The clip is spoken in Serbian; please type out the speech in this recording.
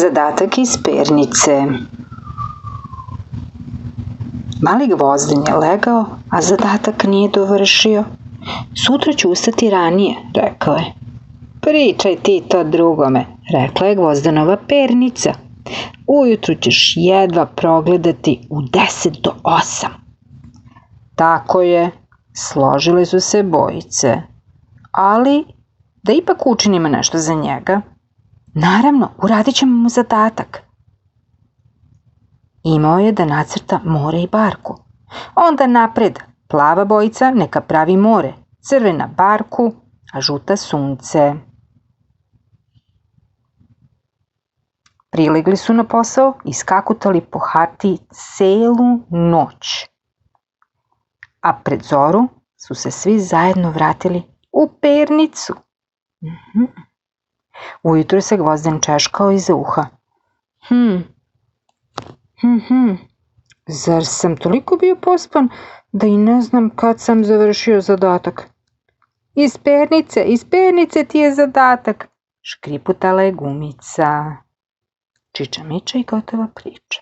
Zadatak iz pernice. Mali Gvozden je legao, a zadatak nije dovršio. Sutra ću ustati ranije, rekao je. Pričaj ti to drugome, rekla je Gvozdenova pernica. Ujutru ćeš jedva progledati u 7:50. Tako je, složile su se bojice. Ali, da ipak učinimo nešto za njega. Naravno, uradit ćemo mu zadatak. Imao je da nacrta more i barku. Onda napred, plava bojica neka pravi more, crvena barku, a žuta sunce. Prilegli su na posao i skakutali po hartiji celu noć. A pred zoru su se svi zajedno vratili u pernicu. Ujutro se Gvozden češkao iza uha. Zar sam toliko bio pospan da i ne znam kad sam završio zadatak? Iz pernice ti je zadatak, škriputala je gumica. Čiča miča i gotova priča.